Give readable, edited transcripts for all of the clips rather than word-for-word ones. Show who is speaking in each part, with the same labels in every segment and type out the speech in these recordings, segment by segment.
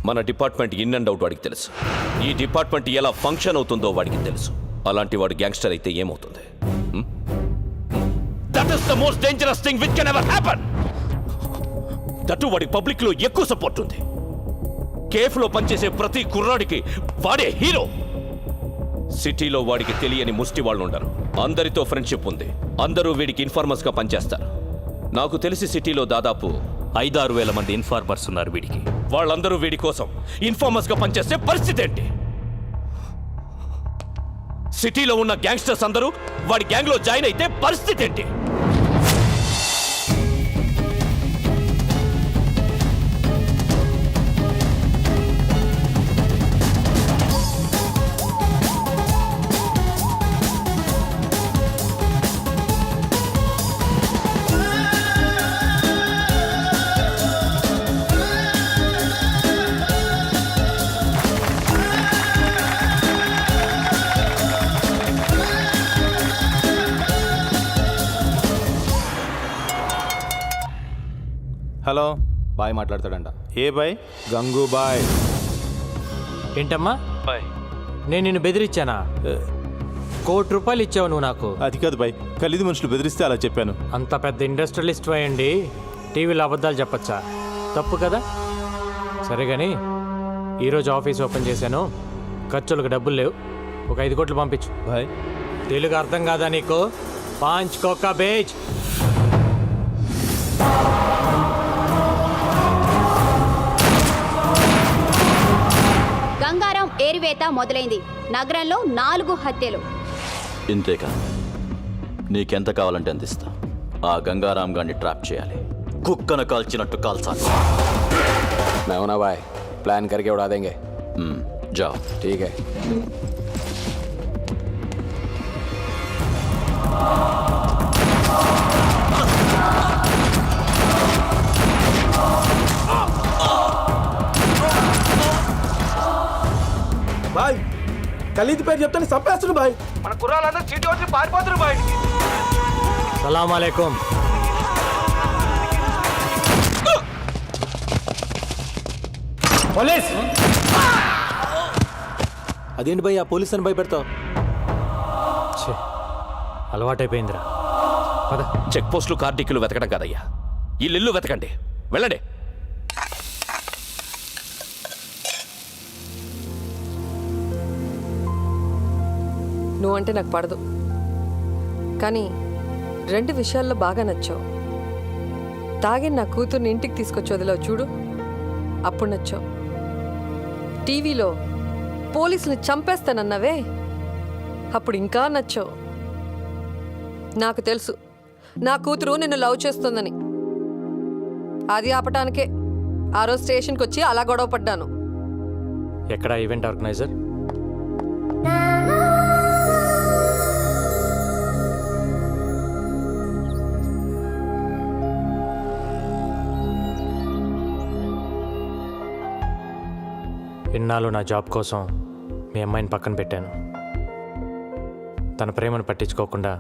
Speaker 1: మన department in and out వాడికి తెలుసు. ఈ డిపార్ట్మెంట్ ఎలా ఫంక్షన్ అవుతుందో వాడికి తెలుసు. అలాంటి వాడు గ్యాంగ్స్టర్ అయితే ఏమవుతుంది? That is the most dangerous thing which can ever happen. That వాడి పబ్లిక్ లో ఎక్కువ సపోర్ట్ ఉంది. కేఫ్లో పనిచేసే ప్రతి కుర్రాడికి వాడే హీరో. సిటీలో వాడికి తెలియని ముష్టి వాళ్ళు ఉండరు. అందరితో ఫ్రెండ్షిప్ ఉంది. అందరూ వీడికి ఇన్ఫార్మర్స్ గా పనిచేస్తారు. నాకు తెలిసి సిటీలో దాదాపు 5-6 వేల మంది ఇన్ఫార్మర్స్ ఉన్నారు వీడికి. వాళ్ళందరూ వీడి కోసం ఇన్ఫార్మర్స్ గా పనిచేసే పరిస్థితి ఏంటి? సిటీలో ఉన్న గ్యాంగ్స్టర్స్ అందరూ వాడి గ్యాంగ్ లో జాయిన్ అయితే పరిస్థితి ఏంటి?
Speaker 2: హలో, బాయ్ మాట్లాడతాడంట. ఏ బాయ్? గంగూబాయ్.
Speaker 3: ఏంటమ్మా
Speaker 2: బాయ్,
Speaker 3: నేను నిన్ను బెదిరించానా? ₹1,00,00,000 ఇచ్చావు నువ్వు నాకు.
Speaker 2: అది కాదు బాయ్, ఖలీదు మనుషులు బెదిరిస్తే అలా చెప్పాను.
Speaker 3: అంత పెద్ద ఇండస్ట్రియలిస్ట్ అయ్యండి టీవీలో అబద్ధాలు చెప్పచ్చా? తప్పు కదా. సరే కానీ ఈరోజు ఆఫీస్ ఓపెన్ చేశాను, ఖర్చులకు డబ్బులు లేవు. ఒక 5 కోట్లు పంపించు.
Speaker 2: బాయ్,
Speaker 3: తెలుగు అర్థం కాదా నీకు? 5 కోకా బేజ్.
Speaker 4: గంగారాం ఏరివేత మొదలైంది. నగరంలో 4 హత్యలు.
Speaker 5: ఇంతేకా, నీకెంత కావాలంటే అంత ఇస్తా. ఆ గంగారాం గారిని ట్రాప్ చేయాలి. కుక్కను కాల్చినట్టు కాల్చాలి.
Speaker 6: मैं हूं ना भाई, प्लान करके उड़ा देंगे.
Speaker 5: जाओ.
Speaker 6: ठीक है.
Speaker 7: బాయ్, ఖలీద్ పేరు చెప్తాను చంపేస్తున్నారు బాయ్. మన కుర్రాళ్ళందరూ చీటీ వచ్చి పారిపోతున్నారు బాయ్.
Speaker 3: సలాం అలైకుం. పోలీస్.
Speaker 2: అదేంటి బాయ్ ఆ పోలీస్ అని భయపెడతావు?
Speaker 3: అలవాటైపోయిందిరా. పద.
Speaker 1: చెక్ పోస్టులు, కార్డిక్యులు వెతకడం కాదయ్యా, ఇల్లు వెతకండి. వెళ్ళండి.
Speaker 8: నువ్వంటే నాకు పడదు, కానీ 2 విషయాల్లో బాగా నచ్చావు. తాగి నా కూతుర్ని ఇంటికి తీసుకొచ్చి వదిలావు చూడు, అప్పుడు నచ్చావు. టీవీలో పోలీసుని చంపేస్తానన్నావే, అప్పుడు ఇంకా నచ్చావు. నాకు తెలుసు నా కూతురు నిన్ను లవ్ చేస్తుందని. అది ఆపటానికే ఆ రోజు స్టేషన్కి వచ్చి అలా గొడవ పడ్డాను.
Speaker 3: ఎక్కడ ఈవెంట్ ఆర్గనైజర్? ఇన్నాళ్ళు నా జాబ్ కోసం మీ అమ్మాయిని పక్కన పెట్టాను. తన ప్రేమను పట్టించుకోకుండా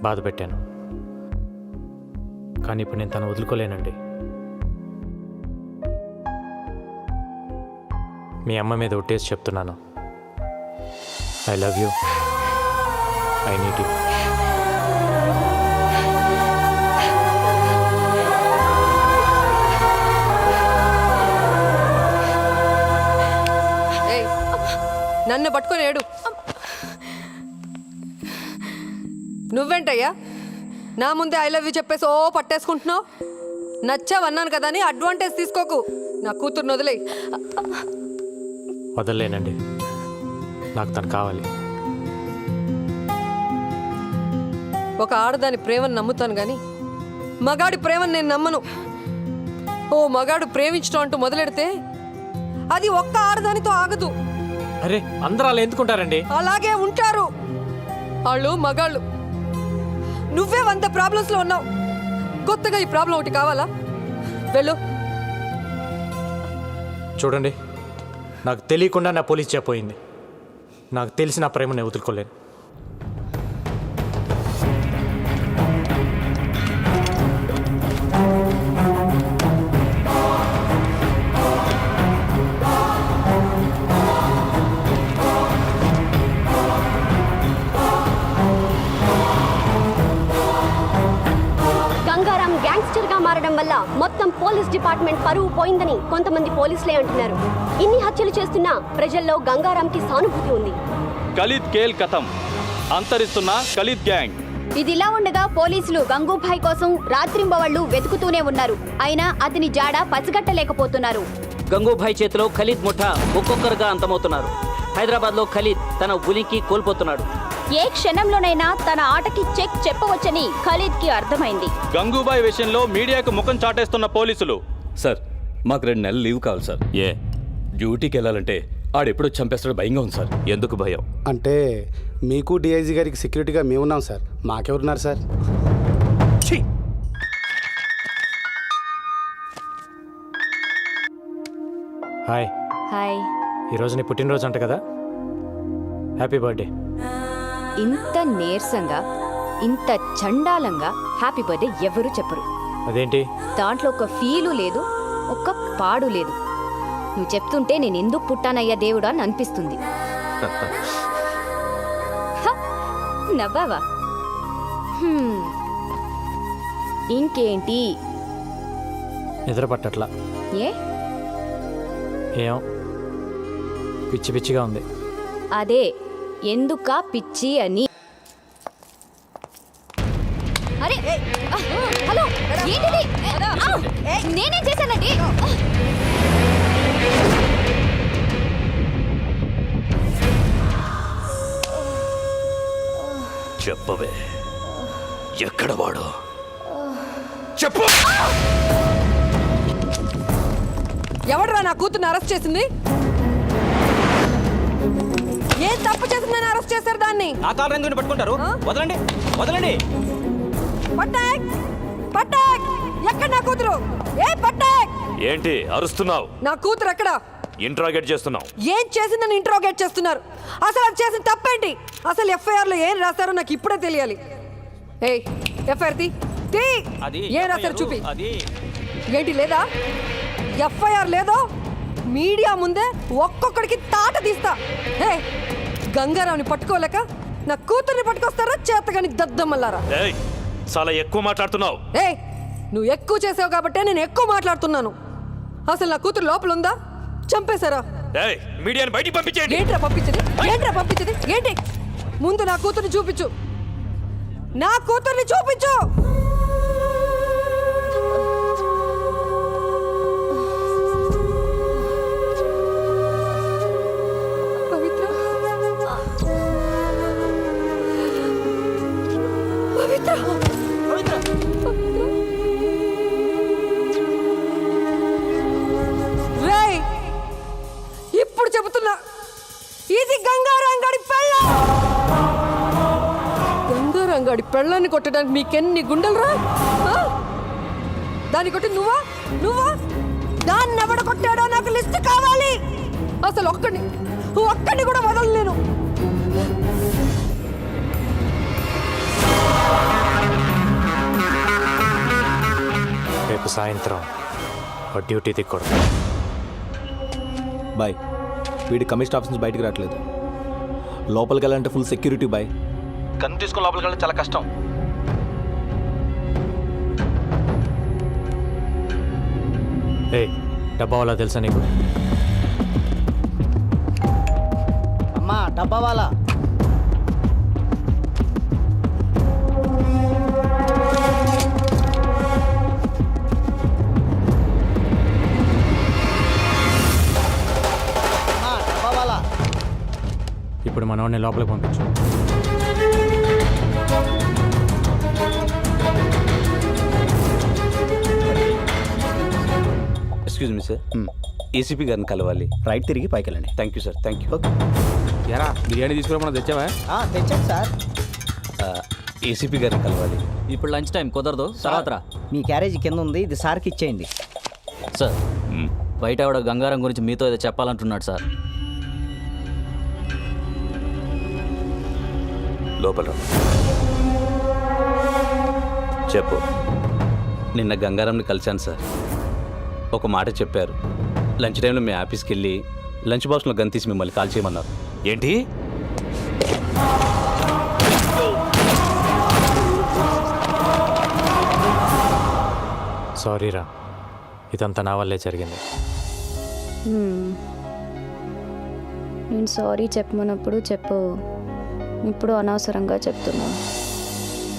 Speaker 3: బాధ పెట్టాను. కానీ ఇప్పుడు నేను తను వదులుకోలేనండి. మీ అమ్మ మీద ఒట్టేసి చెప్తున్నాను, I love you, I need you.
Speaker 8: నన్ను పట్టుకొని ఏడు. నువ్వేంటయ్యా నా ముందే ఐ లవ్ యూ చెప్పేసి ఓ పట్టేసుకుంటున్నావు? నచ్చావన్నాను కదా అని అడ్వాంటేజ్ తీసుకోకు. నా కూతుర్ని వదిలేయి.
Speaker 3: వదలలేనండి, నాకు తను కావాలి.
Speaker 8: ఒక ఆడదాని ప్రేమను నమ్ముతాను కానీ మగాడి ప్రేమను నేను నమ్మను. ఓ మగాడు ప్రేమించడం అంటూ మొదలెడితే అది ఒక్క ఆడదానితో ఆగదు.
Speaker 3: అరే, అందరూ అలా ఎందుకుంటారండి?
Speaker 8: అలాగే ఉంటారు వాళ్ళు మగాళ్ళు. నువ్వే 100 ప్రాబ్లమ్స్లో ఉన్నావు, కొత్తగా ఈ ప్రాబ్లం ఒకటి కావాలా? వెళ్ళు.
Speaker 3: చూడండి, నాకు తెలియకుండా నా పోలీస్ చెప్పోయింది. నాకు తెలిసి నా ప్రేమను వదులుకోలేను.
Speaker 4: వల్ల మొత్తం పోలీస్ డిపార్ట్మెంట్ పరువు పోయిందని కొంతమంది పోలీసులే అంటున్నారు. ఇన్ని హత్యలు చేస్తున్నా ప్రజల్లో గంగారాంకి సానుభూతి ఉంది.
Speaker 9: ఖలీద్ కేల్ కథం, అంతరిస్తున్న ఖలీద్ గ్యాంగ్.
Speaker 4: ఇదిలా ఉండగా పోలీసులు గంగూభాయ్ కోసం రాత్రింబవళ్లు వెతుకుతూనే ఉన్నారు. అయినా అతని జాడ పసిగట్టలేకపోతున్నారు.
Speaker 10: గంగూభాయ్ చేతిలో ఖలీద్ ముఠా ఒక్కొక్కరుగా అంతమవుతున్నారు. హైదరాబాద్లో ఖలీద్ తన ఉనికి కోల్పోతున్నాడు.
Speaker 4: ఏ క్షణంలోనైనా తన ఆటకి చెక్ చెప్పవచ్చని ఖలీద్కి అర్థమైంది.
Speaker 9: గంగూబాయ్ విషయంలో మీడియాకు ముఖం చాటేస్తున్న పోలీసులు.
Speaker 11: సార్ మాకు 2 నెలలు లీవ్ కావాలి సార్.
Speaker 1: ఏ
Speaker 11: డ్యూటీకి వెళ్ళాలంటే ఆడెప్పుడు చంపేస్తాడో భయంగా ఉంది సార్.
Speaker 1: ఎందుకు భయం?
Speaker 7: అంటే మీకు డిఐజీ గారికి సెక్యూరిటీగా మేమున్నాం సార్, మాకెవరున్నారు సార్?
Speaker 3: Hi,
Speaker 4: hi.
Speaker 3: ఈరోజు నీ పుట్టినరోజు అంట కదా, హ్యాపీ బర్త్డే.
Speaker 4: ఇంత నీరసంగా ఇంత చండాలంగా హ్యాపీ బర్త్డే ఎవరు చెప్పరు.
Speaker 3: అదేంటి?
Speaker 4: దాంట్లో ఒక ఫీలు లేదు, ఒక్క పాడు లేదు. నువ్వు చెప్తుంటే నేను ఎందుకు పుట్టానయ్యా దేవుడా అని అనిపిస్తుంది. హ, నవ్వావా? ఇంకేంటి?
Speaker 3: నిద్ర పట్టట్లా.
Speaker 4: ఏ?
Speaker 3: ఏం పిచ్చి పిచ్చిగా ఉంది.
Speaker 4: అదే ఎందుకా పిచ్చి అని. అరే హలో, ఏంటిది? నేనేం చేశానండి?
Speaker 1: చెప్పవే, ఎక్కడ వాడు? చెప్పు.
Speaker 8: ఎవడరా నా కూతుర్ని అరెస్ట్ చేసింది? ఏం తప్పు చేసిందని అరెస్ట్ చేశారు దాన్ని?
Speaker 10: ఆ కారు ఎందుకు పట్టుకుంటారు? వదలండి, వదలండి.
Speaker 8: పట్టాక్, పట్టాక్, ఎక్కడ నా కూతురు? ఏ పట్టాక్!
Speaker 1: ఏంటి అరుస్తున్నావు?
Speaker 8: నా కూతురు ఎక్కడ?
Speaker 1: ఇంట్రాగేట్ చేస్తున్నావు.
Speaker 8: ఏం చేసిందని ఇంట్రోగేట్ చేస్తున్నారు? అసలు అది చేసిన తప్పేంటి? అసలు ఎఫ్ఐఆర్ లో ఏం రాశారో నాకు ఇప్పుడే తెలియాలి. ఏయ్, ఎఫ్ఐఆర్ తీ. ఏం రాశారు చూపి. ఏంటి లేదా? ఎఫ్ఐఆర్ లేదో మీడియా ముందే ఒక్కొక్కడికి తాట తీస్తా. హే, గంగారావుని పట్టుకోలేక నా కూతుర్ని పట్టుకొస్తారా చేతగాని దద్దమ్మల్లారా?
Speaker 1: ఏయ్, చాలా ఎక్కువ మాట్లాడుతున్నావు.
Speaker 8: ఏయ్, నువ్వు ఎక్కువ చేసావు కాబట్టే నేను ఎక్కువ మాట్లాడుతున్నాను. అసలు నా కూతురు లోపల ఉందా? చంపేశారా?
Speaker 1: ఏయ్, మీడియాని బయటికి పంపించేయండి.
Speaker 8: ఏంట్రా పంపించది? ఏంట్రా పంపించది? ఏంటి? ముందు నా కూతుర్ని చూపించు. నా కూతుర్ని చూపించు. పవిత్ర, పవిత్ర, రేయ్, ఇప్పుడు చెబుతున్నా, ఇది గంగారంగడి పెళ్ళం. గంగారంగడి పెళ్ళాన్ని కొట్టడానికి మీకెన్ని గుండెలరా? దాన్ని కొట్టి నువ్వా? దాన్ని ఎవడ కొట్టాడో నాకు లిస్ట్ కావాలి. అసలు ఒక్కడిని కూడా వదలలేను.
Speaker 3: రేపు సాయంత్రం డ్యూటీ దిక్కూడదు.
Speaker 2: బాయ్, వీడి కమిషన్ ఆఫీస్ నుంచి బయటికి రావట్లేదు. లోపలికి వెళ్ళాలంటే ఫుల్ సెక్యూరిటీ బాయ్. కన్ను తీసుకొని లోపలికి వెళ్ళడం చాలా కష్టం.
Speaker 3: ఏయ్, డబ్బా వాళ్ళ తెలుసా నీకు?
Speaker 10: అమ్మా, డబ్బా వాళ్ళ.
Speaker 3: ఇప్పుడు మనవాడిని లోపలికి పంపించు.
Speaker 11: ఎక్స్క్యూజ్ మీ సార్, ఏసీపీ గారిని కలవాలి.
Speaker 10: రైట్ తిరిగి పైకి వెళ్ళండి.
Speaker 11: Thank you sir, thank you.
Speaker 2: ఎరా బిర్యానీ తీసుకురా, తెచ్చావా?
Speaker 10: తెచ్చాను సార్.
Speaker 11: ఏసీపీ గారిని కలవాలి.
Speaker 10: ఇప్పుడు లంచ్ టైం కుదరదు, తర్వాత రా.
Speaker 12: మీ క్యారేజీ కింద ఉంది, ఇది సార్కి ఇచ్చేయండి.
Speaker 10: సార్, బయట ఆవిడ గంగారం గురించి మీతో ఏదో చెప్పాలంటున్నాడు సార్.
Speaker 1: లోపల చెప్పు.
Speaker 11: నిన్న గంగారంని కలిశాను సార్. ఒక మాట చెప్పారు. లంచ్ టైంలో మీ ఆఫీస్కి వెళ్ళి లంచ్ బాక్స్లో గన్ తీసి మిమ్మల్ని కాల్ చేయమన్నారు.
Speaker 1: ఏంటి?
Speaker 3: సారీ రా, ఇదంతా నా వల్లే జరిగింది.
Speaker 13: నేను సారీ చెప్పమన్నప్పుడు చెప్పు, ఇప్పుడు అనవసరంగా చెప్తున్నాను.